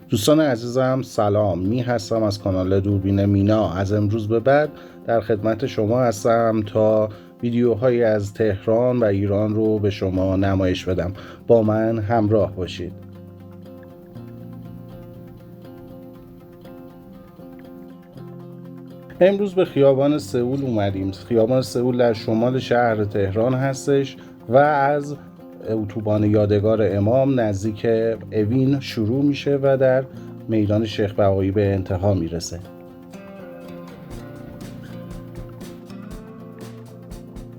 دوستان عزیزم سلام، هستم از کانال دوربین مینا. از امروز به بعد در خدمت شما هستم تا ویدیوهایی از تهران و ایران رو به شما نمایش بدم. با من همراه باشید. امروز به خیابان سئول اومدیم. خیابان سئول در شمال شهر تهران هستش و از اتوبان یادگار امام نزدیک اوین شروع میشه و در میدان شیخ بهایی به انتها میرسه.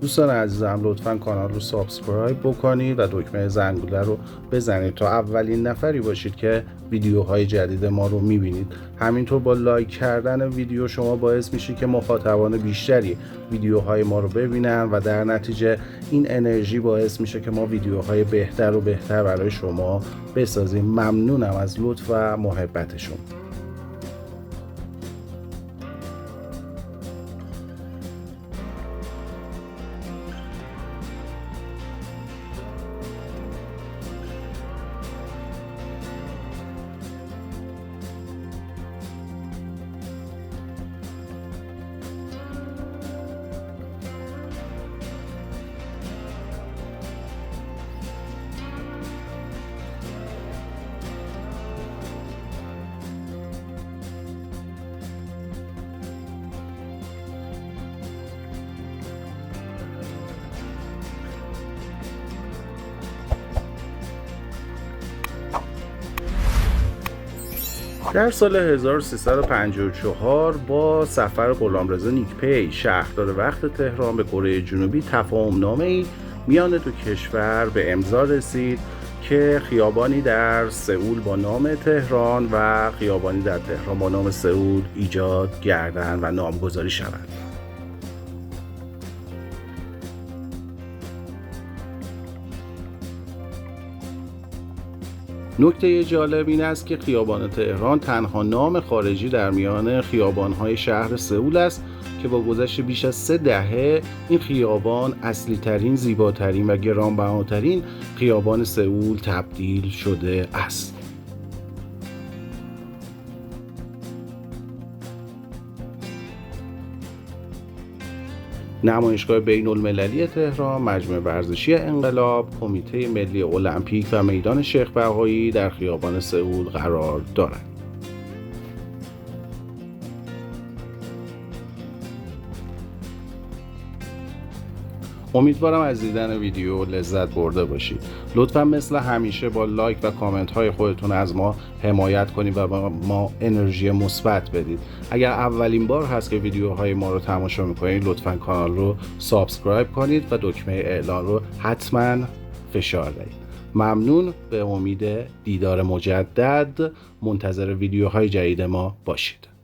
دوستان عزیزم لطفاً کانال رو سابسکرایب بکنید و دکمه زنگوله رو بزنید تا اولین نفری باشید که ویدیوهای جدید ما رو میبینید. همینطور با لایک کردن ویدیو شما باعث میشه که مخاطبان بیشتری ویدیوهای ما رو ببینن و در نتیجه این انرژی باعث میشه که ما ویدیوهای بهتر و بهتر برای شما بسازیم. ممنونم از لطف و محبتشون. در سال 1354 با سفر غلامرضا نیکپی شهردار وقت تهران به کره جنوبی تفاهم‌نامه‌ای میان دو کشور به امضا رسید که خیابانی در سئول با نام تهران و خیابانی در تهران با نام سئول ایجاد گردند و نامگذاری شوند. نکته جالب این است که خیابان تهران تنها نام خارجی در میان خیابان‌های شهر سئول است که با گذشت بیش از 3 دهه این خیابان اصلی‌ترین، زیباترین و گرانبهاترین خیابان سئول تبدیل شده است. نمایشگاه بین‌المللی تهران، مجمع ورزشی انقلاب، کمیته ملی المپیک و میدان شیخ بهایی در خیابان سئول قرار دارند. امیدوارم از دیدن ویدیو لذت برده باشید. لطفا مثل همیشه با لایک و کامنت های خودتون از ما حمایت کنید و به ما انرژی مثبت بدید. اگر اولین بار هست که ویدیوهای ما رو تماشا میکنید لطفا کانال رو سابسکرایب کنید و دکمه اعلان رو حتما فشار دهید. ممنون. به امید دیدار مجدد منتظر ویدیوهای جدید ما باشید.